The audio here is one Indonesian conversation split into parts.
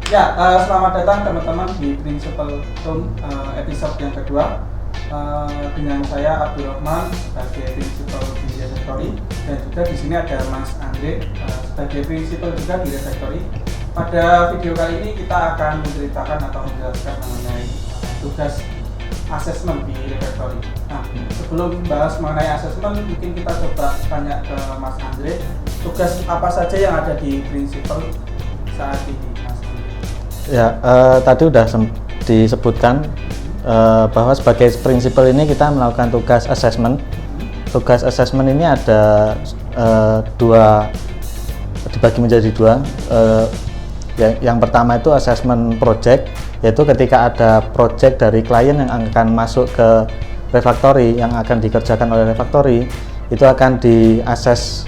Selamat datang teman-teman di Principal Room episode yang kedua. Dengan saya Abdul Rahman sebagai Principal di Refactory, dan juga di sini ada Mas Andre sebagai Principal juga di Refactory. Pada video kali ini kita akan menceritakan atau menjelaskan mengenai tugas asesmen di Refactory. Nah, sebelum bahas mengenai asesmen, mungkin kita coba tanya ke Mas Andre, tugas apa saja yang ada di Principal saat ini? Ya, tadi sudah disebutkan bahwa sebagai prinsipal ini kita melakukan tugas assessment. Tugas assessment ini ada dibagi menjadi dua. Yang pertama itu assessment project, yaitu ketika ada project dari klien yang akan masuk ke Refactory, yang akan dikerjakan oleh Refactory, itu akan di-assess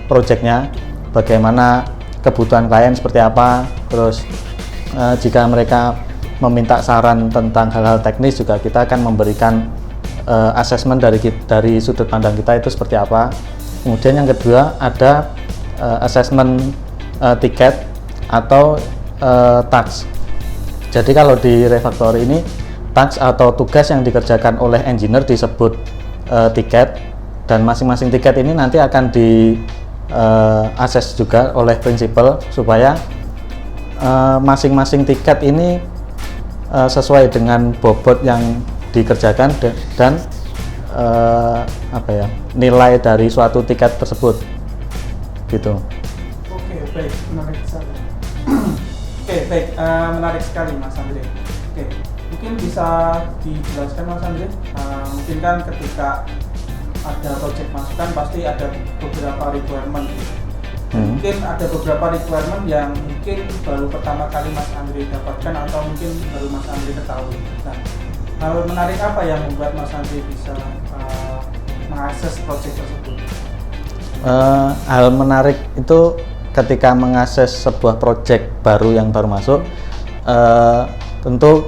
projectnya, bagaimana kebutuhan klien seperti apa. Terus jika mereka meminta saran tentang hal-hal teknis, juga kita akan memberikan assessment dari sudut pandang kita itu seperti apa. Kemudian yang kedua ada assessment tiket atau task. Jadi kalau di Refactory ini task atau tugas yang dikerjakan oleh engineer disebut tiket, dan masing-masing tiket ini nanti akan assess juga oleh principal supaya masing-masing tiket ini sesuai dengan bobot yang dikerjakan dan nilai dari suatu tiket tersebut gitu. Oke, baik, menarik sekali. Menarik sekali Mas Andre. Oke, mungkin bisa dijelaskan Mas Andre, mungkin kan ketika ada project masukan pasti ada beberapa requirement. Mungkin ada beberapa requirement yang mungkin baru pertama kali Mas Andre dapatkan atau mungkin baru Mas Andre ketahui. Nah, hal menarik apa yang membuat Mas Andre bisa mengakses project tersebut? Hal menarik itu ketika mengakses sebuah project baru yang baru masuk, tentu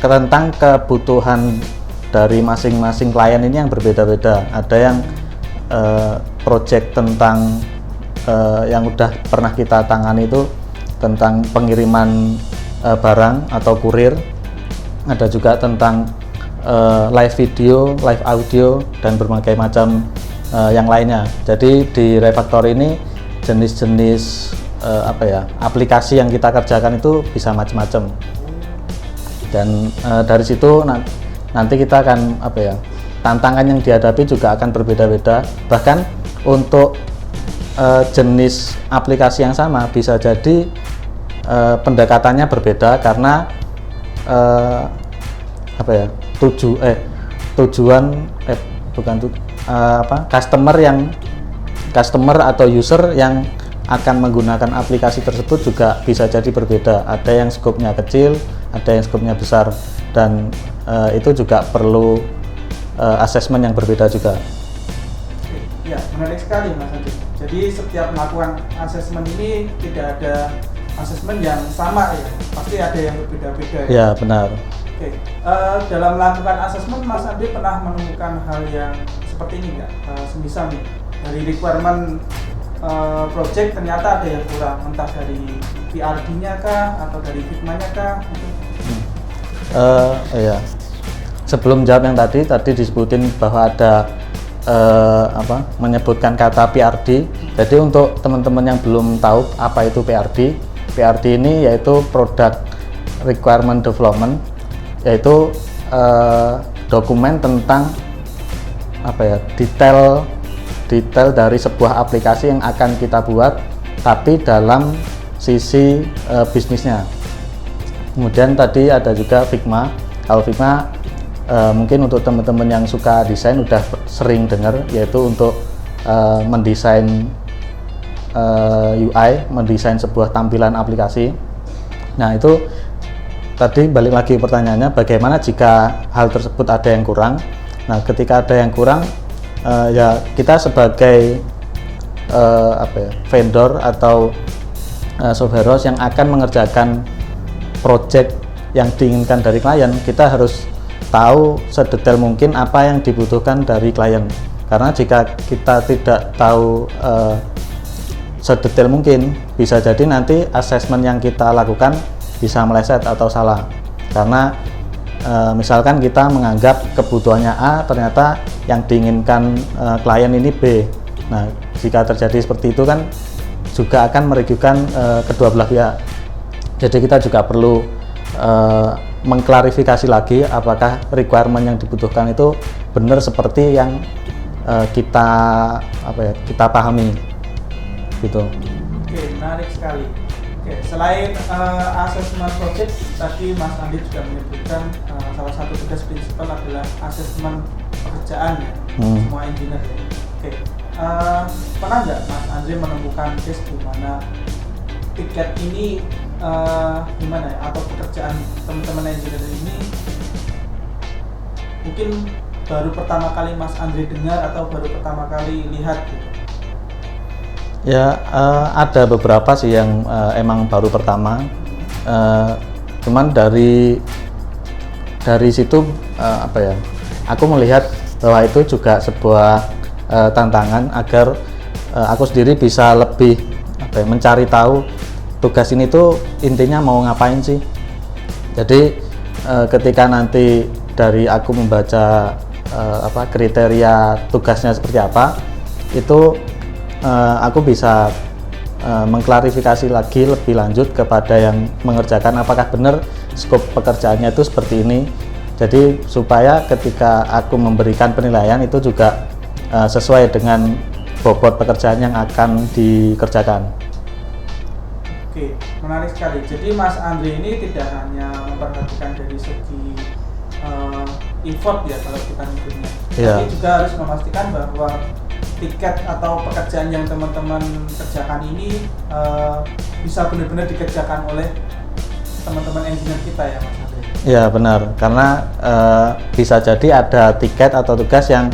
tentang kebutuhan dari masing-masing klien ini yang berbeda-beda. Ada yang project tentang yang udah pernah kita tangani itu tentang pengiriman barang atau kurir. Ada juga tentang live video, live audio, dan berbagai macam yang lainnya. Jadi di Refactory ini jenis-jenis aplikasi yang kita kerjakan itu bisa macam-macam. Dan dari situ nanti kita akan tantangan yang dihadapi juga akan berbeda-beda. Bahkan untuk jenis aplikasi yang sama bisa jadi pendekatannya berbeda karena customer atau user yang akan menggunakan aplikasi tersebut juga bisa jadi berbeda. Ada yang skopnya kecil, ada yang skopnya besar, dan itu juga perlu asesmen yang berbeda juga. Ya, menarik sekali Mas Andi. Jadi setiap melakukan asesmen ini tidak ada asesmen yang sama ya, pasti ada yang berbeda-beda ya. Ya, benar. Oke, dalam melakukan asesmen Mas Andi pernah menemukan hal yang seperti ini nggak? Semisal nih, dari requirement project ternyata ada yang kurang, entah dari PRD-nya kah atau dari Figma-nya kah? Iya. Sebelum jawab yang tadi disebutin bahwa ada menyebutkan kata PRD. Jadi untuk teman-teman yang belum tahu apa itu PRD ini yaitu Product Requirement Development, yaitu dokumen tentang detail dari sebuah aplikasi yang akan kita buat, tapi dalam sisi bisnisnya. Kemudian tadi ada juga Figma. Kalau Figma mungkin untuk teman-teman yang suka desain udah sering dengar, yaitu untuk mendesain UI, mendesain sebuah tampilan aplikasi. Nah, itu tadi balik lagi pertanyaannya, bagaimana jika hal tersebut ada yang kurang. Nah, ketika ada yang kurang, ya kita sebagai vendor atau software house yang akan mengerjakan project yang diinginkan dari klien, kita harus tahu sedetail mungkin apa yang dibutuhkan dari klien. Karena jika kita tidak tahu sedetail mungkin. Bisa jadi nanti asesmen yang kita lakukan bisa meleset atau salah, karena misalkan kita menganggap kebutuhannya A, ternyata yang diinginkan klien ini B. Nah, jika terjadi seperti itu kan juga akan merugikan kedua belah pihak. Jadi kita juga perlu mengklarifikasi lagi apakah requirement yang dibutuhkan itu benar seperti yang kita pahami gitu. Oke, menarik sekali. Oke, selain asesmen project, tadi Mas Andi juga menyebutkan salah satu tugas prinsipal adalah asesmen pekerjaan ya, semua engineer ya. Oke, pernah nggak Mas Andre menemukan case di mana tiket ini gimana ya, atau pekerjaan teman-teman engineer ini mungkin baru pertama kali Mas Andre dengar atau baru pertama kali lihat gitu? Ya, ada beberapa sih yang emang baru pertama, cuman dari situ aku melihat bahwa itu juga sebuah tantangan agar aku sendiri bisa lebih mencari tahu tugas ini tuh intinya mau ngapain sih. Jadi ketika nanti dari aku membaca kriteria tugasnya seperti apa, itu aku bisa mengklarifikasi lagi lebih lanjut kepada yang mengerjakan apakah benar skop pekerjaannya itu seperti ini. Jadi supaya ketika aku memberikan penilaian itu juga sesuai dengan bobot pekerjaan yang akan dikerjakan. Oke, menarik sekali. Jadi Mas Andre ini tidak hanya memperhatikan dari segi effort ya kalau kita nyebutnya, tapi juga harus memastikan bahwa tiket atau pekerjaan yang teman-teman kerjakan ini bisa benar-benar dikerjakan oleh teman-teman engineer kita ya Mas Andre. Ya benar, karena bisa jadi ada tiket atau tugas yang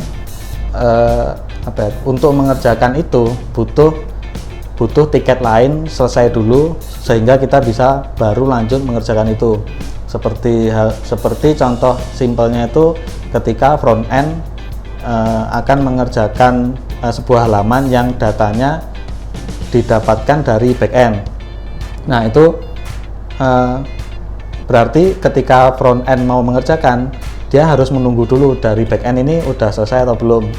untuk mengerjakan itu butuh tiket lain selesai dulu sehingga kita bisa baru lanjut mengerjakan itu. Seperti contoh simpelnya itu ketika front end akan mengerjakan sebuah halaman yang datanya didapatkan dari back end. Nah, itu berarti ketika front end mau mengerjakan, dia harus menunggu dulu dari back end ini udah selesai atau belum.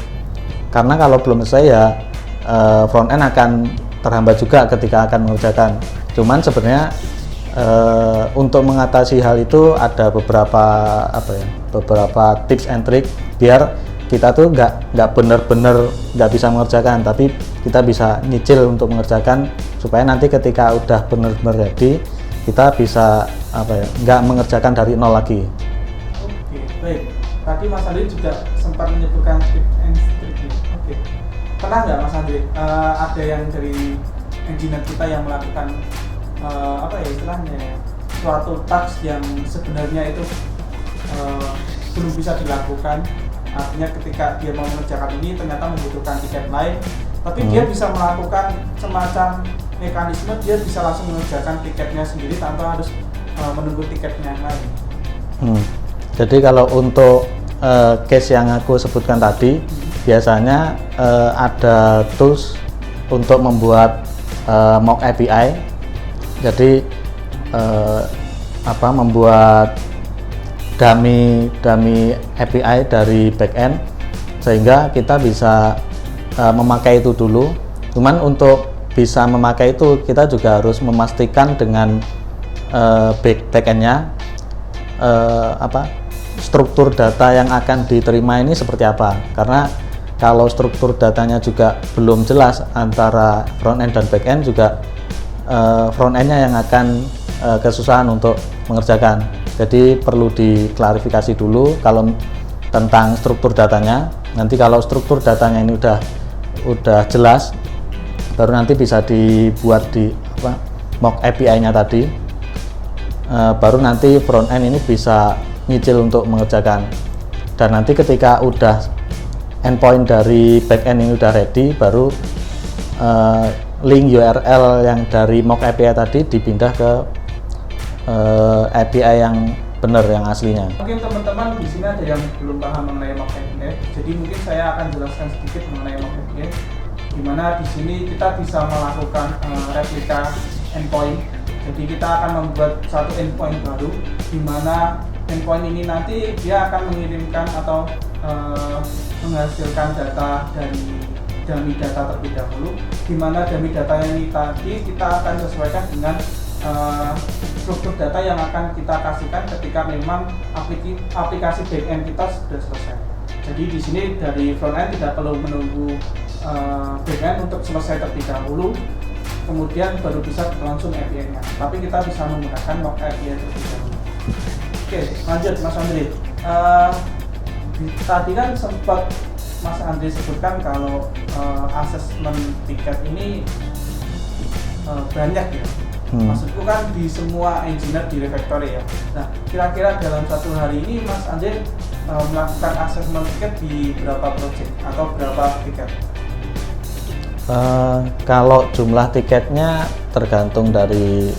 Karena kalau belum selesai ya front end akan terhambat juga ketika akan mengerjakan. Cuman sebenarnya untuk mengatasi hal itu ada beberapa tips and trick biar kita tuh nggak benar-benar nggak bisa mengerjakan, tapi kita bisa nyicil untuk mengerjakan supaya nanti ketika udah benar-benar ready kita bisa nggak mengerjakan dari nol lagi. Oke, baik. Tadi Mas Andre juga sempat menyebutkan tips and trick. Oke, pernah nggak Mas Andre ada yang dari engineer kita yang melakukan istilahnya suatu task yang sebenarnya itu belum bisa dilakukan, artinya ketika dia mau mengerjakan ini ternyata membutuhkan tiket lain, tapi dia bisa melakukan semacam mekanisme, dia bisa langsung mengerjakan tiketnya sendiri tanpa harus menunggu tiketnya yang lain. Jadi kalau untuk case yang aku sebutkan tadi, biasanya ada tools untuk membuat mock API. Jadi membuat dummy API dari backend sehingga kita bisa memakai itu dulu. Cuman untuk bisa memakai itu kita juga harus memastikan dengan backendnya struktur data yang akan diterima ini seperti apa. Karena kalau struktur datanya juga belum jelas antara front end dan back end, juga front endnya yang akan kesusahan untuk mengerjakan. Jadi perlu diklarifikasi dulu kalau tentang struktur datanya. Nanti kalau struktur datanya ini udah jelas, baru nanti bisa dibuat di mock API-nya tadi. Baru nanti front end ini bisa nyicil untuk mengerjakan. Dan nanti ketika udah endpoint dari back end ini udah ready, baru link URL yang dari mock API tadi dipindah ke API yang benar, yang aslinya. Mungkin teman-teman di sini ada yang belum paham mengenai mock API, jadi mungkin saya akan jelaskan sedikit mengenai mock API. dimana di sini kita bisa melakukan replika endpoint. Jadi kita akan membuat satu endpoint baru, dimana endpoint ini nanti dia akan mengirimkan atau menghasilkan data dari dummy data terlebih dahulu, dimana dummy data ini tadi kita akan sesuaikan dengan struktur data yang akan kita kasihkan ketika memang aplikasi backend kita sudah selesai. Jadi di sini dari frontend tidak perlu menunggu backend untuk selesai terlebih dahulu, kemudian baru bisa langsung API-nya. Tapi kita bisa menggunakan log API terlebih dahulu. Oke, lanjut Mas Andri. Tadi kan sempat Mas Andri sebutkan kalau asesmen tiket ini banyak ya. Maksudku kan di semua engineer di refactory ya. Nah, kira-kira dalam satu hari ini Mas Andri melakukan asesmen tiket di berapa project atau berapa tiket? Kalau jumlah tiketnya tergantung dari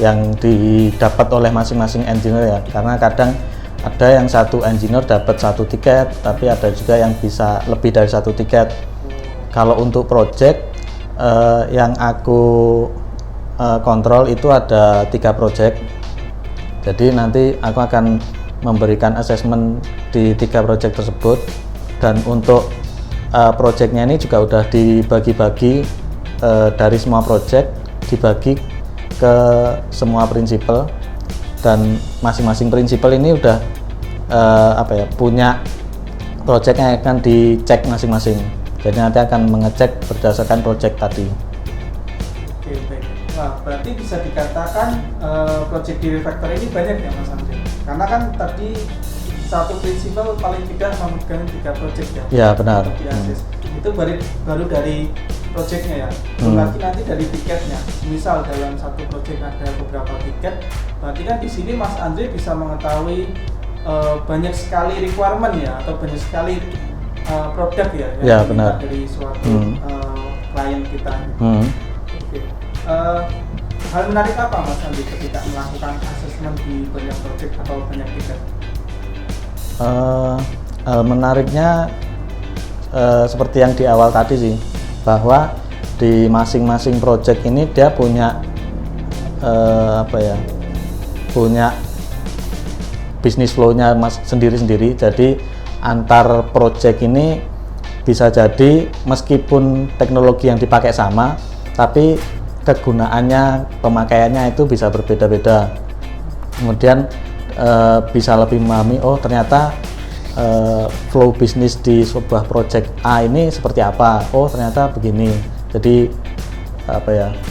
yang didapat oleh masing-masing engineer ya. Karena kadang ada yang satu engineer dapat satu tiket, tapi ada juga yang bisa lebih dari satu tiket. Kalau untuk project yang aku kontrol itu ada 3 project. Jadi nanti aku akan memberikan assessment di 3 project tersebut, dan untuk projectnya ini juga udah dibagi-bagi dari semua project, dibagi ke semua prinsipal, dan masing-masing prinsipal ini udah punya project yang akan dicek masing-masing. Jadi nanti akan mengecek berdasarkan project tadi. Oke, baik. Nah, berarti bisa dikatakan project di refactor ini banyak ya Mas Andri? Karena kan tadi satu prinsipal paling tidak memegang 3 project ya? Ya, benar. Itu baru dari projectnya ya. Belum lagi nanti dari tiketnya. Misal dalam satu project ada beberapa tiket, berarti kan di sini Mas Andri bisa mengetahui banyak sekali requirement ya, atau banyak sekali produk ya yang benar. Dari suatu klien kita. Oke. Hal menarik apa Mas Andri ketika melakukan assessment di banyak project atau banyak tiket? Hal menariknya seperti yang di awal tadi sih, bahwa di masing-masing project ini dia punya punya bisnis flow-nya sendiri-sendiri. Jadi antar project ini bisa jadi meskipun teknologi yang dipakai sama, tapi kegunaannya, pemakaiannya itu bisa berbeda-beda. Kemudian bisa lebih memahami, oh ternyata flow bisnis di sebuah project A ini seperti apa, oh ternyata begini. Jadi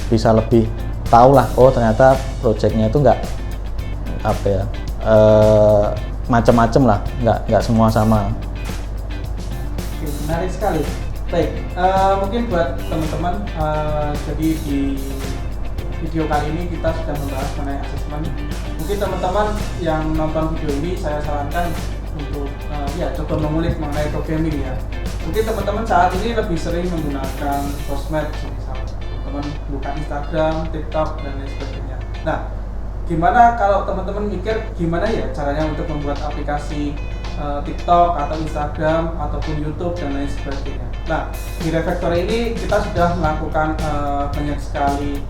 bisa lebih tahu lah, oh ternyata projectnya itu nggak macam-macam lah, nggak semua sama. Oke, menarik sekali. Baik, mungkin buat teman-teman, jadi di video kali ini kita sudah membahas mengenai asesmen. Mungkin teman-teman yang nonton video ini saya sarankan untuk coba mengulik mengenai programming ya. Mungkin teman-teman saat ini lebih sering menggunakan sosmed, misal teman-teman buka Instagram, TikTok dan lain sebagainya. Nah, gimana kalau teman-teman mikir gimana ya caranya untuk membuat aplikasi TikTok atau Instagram ataupun YouTube dan lain sebagainya. Nah, di Refactory ini kita sudah melakukan banyak sekali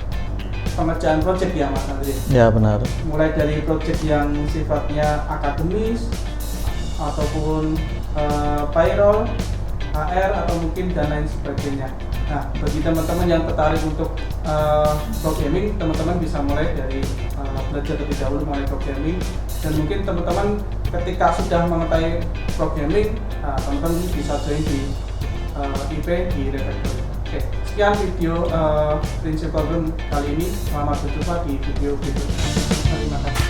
pengerjaan project ya Mas Andri. Ya, benar. Mulai dari project yang sifatnya akademis ataupun payroll, HR atau mungkin dan lain sebagainya. Nah, bagi teman-teman yang tertarik untuk programming, teman-teman bisa mulai dari belajar terlebih dahulu mengenai programming, dan mungkin teman-teman ketika sudah mengetahui programming, teman-teman bisa join di IP di Refactory. Oke, sekian video Principal Room kali ini. Selamat berjumpa di video berikutnya. Terima kasih.